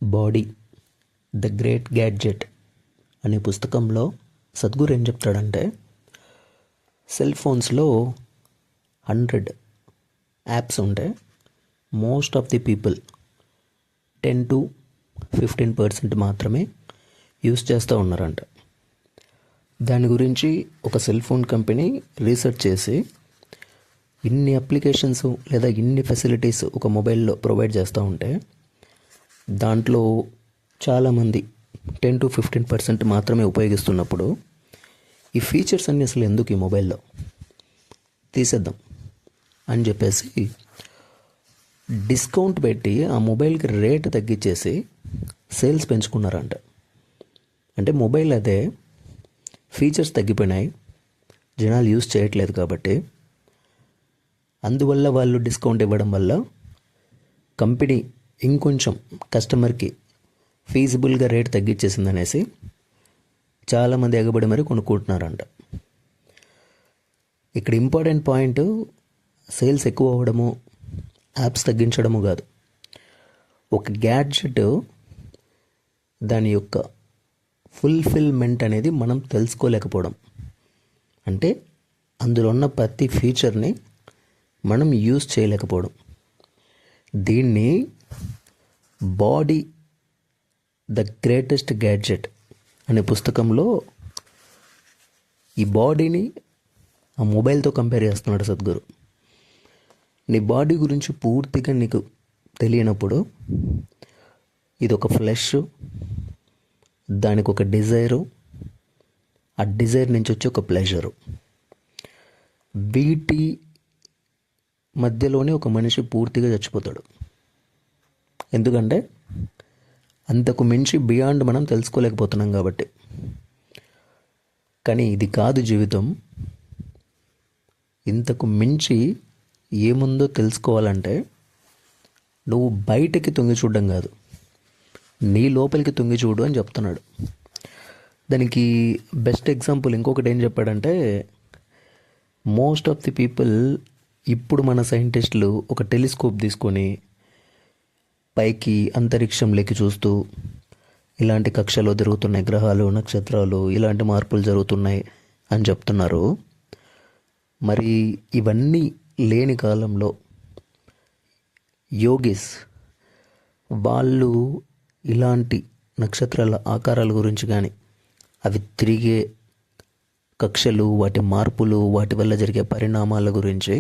Body the great gadget అనే పుస్తకంలో సద్గురు ఏం చెప్తాడంటే, సెల్ ఫోన్స్లో 100 యాప్స్ ఉంటే మోస్ట్ ఆఫ్ ది పీపుల్ 10-15% మాత్రమే యూస్ చేస్తూ ఉన్నారంట. దాని గురించి ఒక సెల్ ఫోన్ కంపెనీ రీసెర్చ్ చేసి ఇన్ని అప్లికేషన్స్ లేదా ఇన్ని ఫెసిలిటీస్ ఒక మొబైల్లో ప్రొవైడ్ చేస్తూ ఉంటే దాంట్లో చాలామంది 10-15% మాత్రమే ఉపయోగిస్తున్నప్పుడు ఈ ఫీచర్స్ అన్నీ అసలు ఎందుకు ఈ మొబైల్లో తీసేద్దాం అని చెప్పేసి డిస్కౌంట్ పెట్టి ఆ మొబైల్కి రేట్ తగ్గించేసి సేల్స్ పెంచుకున్నారంట. అంటే మొబైల్ అదే, ఫీచర్స్ తగ్గిపోయినాయి, జనాలు యూస్ చేయట్లేదు కాబట్టి అందువల్ల వాళ్ళు డిస్కౌంట్ ఇవ్వడం వల్ల కంపెనీ ఇంకొంచెం కస్టమర్కి ఫీజిబుల్గా రేట్ తగ్గించేసిందనేసి చాలామంది ఎగబడి మరి కొనుక్కుంటున్నారంట. ఇక్కడ ఇంపార్టెంట్ పాయింట్ సేల్స్ ఎక్కువ అవ్వడము, యాప్స్ తగ్గించడము కాదు. ఒక గ్యాడ్జెట్ దాని యొక్క ఫుల్ఫిల్మెంట్ అనేది మనం తెలుసుకోలేకపోవడం, అంటే అందులో ఉన్న ప్రతి ఫీచర్ని మనం యూజ్ చేయలేకపోవడం. దీన్ని బాడీ ద గ్రేటెస్ట్ గ్యాడ్జెట్ అనే పుస్తకంలో ఈ బాడీని ఆ మొబైల్తో కంపేర్ చేస్తున్నాడు సద్గురు. నీ బాడీ గురించి పూర్తిగా నీకు తెలియనప్పుడు ఇది ఒక ఫ్లెష్, దానికి ఒక డిజైరు, ఆ డిజైర్ నుంచి వచ్చి ఒక ప్లెజరు, వీటి మధ్యలోనే ఒక మనిషి పూర్తిగా చచ్చిపోతాడు. ఎందుకంటే అంతకు మించి బియాండ్ మనం తెలుసుకోలేకపోతున్నాం కాబట్టి. కానీ ఇది కాదు జీవితం. ఇంతకు మించి ఏముందో తెలుసుకోవాలంటే నువ్వు బయటకి తొంగి చూడడం కాదు, నీ లోపలికి తొంగి చూడు అని చెప్తున్నాడు. దానికి బెస్ట్ ఎగ్జాంపుల్ ఇంకొకటి ఏం చెప్పాడంటే, మోస్ట్ ఆఫ్ ది పీపుల్ ఇప్పుడు మన సైంటిస్టులు ఒక టెలిస్కోప్ తీసుకొని పైకి అంతరిక్షంలోకి చూస్తూ ఇలాంటి కక్షలో తిరుగుతున్నాయి గ్రహాలు, నక్షత్రాలు, ఇలాంటి మార్పులు జరుగుతున్నాయి అని చెప్తున్నారు. మరి ఇవన్నీ లేని కాలంలో యోగిస్ వాళ్ళు ఇలాంటి నక్షత్రాల ఆకారాల గురించి కానీ, అవి తిరిగే కక్షలు, వాటి మార్పులు, వాటి వల్ల జరిగే పరిణామాల గురించి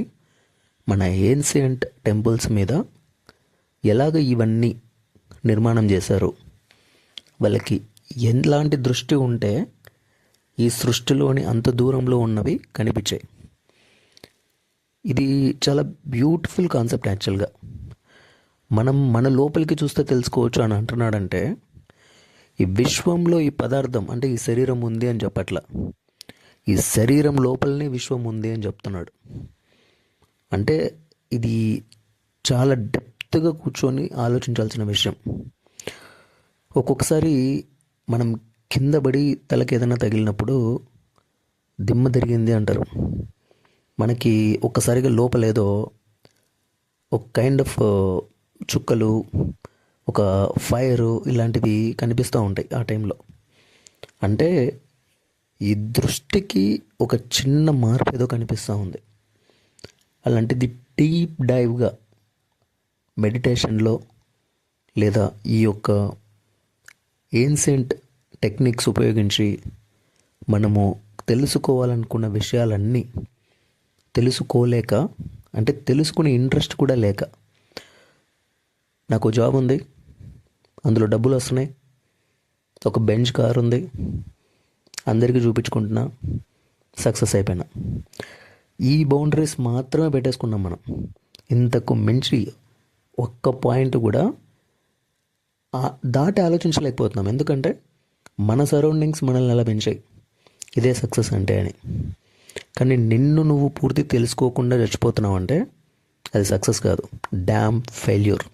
మన ఏన్షియంట్ టెంపుల్స్ మీద ఎలాగ ఇవన్నీ నిర్మాణం చేశారు, వాళ్ళకి ఎలాంటి దృష్టి ఉంటే ఈ సృష్టిలోని అంత దూరంలో ఉన్నవి కనిపించాయి. ఇది చాలా బ్యూటిఫుల్ కాన్సెప్ట్. యాక్చువల్గా మనం మన లోపలికి చూస్తే తెలుసుకోవచ్చు అని అంటున్నాడంటే, ఈ విశ్వంలో ఈ పదార్థం అంటే ఈ శరీరం ఉంది అని చెప్పట్లా, ఈ శరీరం లోపలనే విశ్వం ఉంది అని చెప్తున్నాడు. అంటే ఇది చాలా డెప్త్గా కూర్చొని ఆలోచించాల్సిన విషయం. ఒక్కొక్కసారి మనం కింద పడి తలకి ఏదైనా తగిలినప్పుడు దిమ్మ తిరిగింది అంటారు. మనకి ఒక్కసారిగా లోపలేదో ఒక కైండ్ ఆఫ్ చుక్కలు, ఒక ఫైరు ఇలాంటివి కనిపిస్తూ ఉంటాయి ఆ టైంలో. అంటే ఈ దృష్టికి ఒక చిన్న మార్పు ఏదో కనిపిస్తూ ఉంది. అలాంటిది డీప్ డైవ్గా మెడిటేషన్లో లేదా ఈ యొక్క ఏన్షియంట్ టెక్నిక్స్ ఉపయోగించి మనము తెలుసుకోవాలనుకున్న విషయాలన్నీ తెలుసుకోలేక, అంటే తెలుసుకునే ఇంట్రెస్ట్ కూడా లేక, నాకు జాబ్ ఉంది, అందులో డబ్బులు వస్తున్నాయి, ఒక బెంచ్ కార్ ఉంది, అందరికీ చూపించుకుంటున్నా, సక్సెస్ అయిపోయినా, ఈ బౌండరీస్ మాత్రమే పెట్టేసుకున్నాం మనం. ఇంతకు మించి ఒక్క పాయింట్ కూడా దాటి ఆలోచించలేకపోతున్నాం. ఎందుకంటే మన సరౌండింగ్స్ మనల్ని అలా పెంచాయి, ఇదే సక్సెస్ అంటే అని. కానీ నిన్ను నువ్వు పూర్తి తెలుసుకోకుండా చచ్చిపోతున్నావు అంటే అది సక్సెస్ కాదు, డ్యామ్ ఫెయిల్యూర్.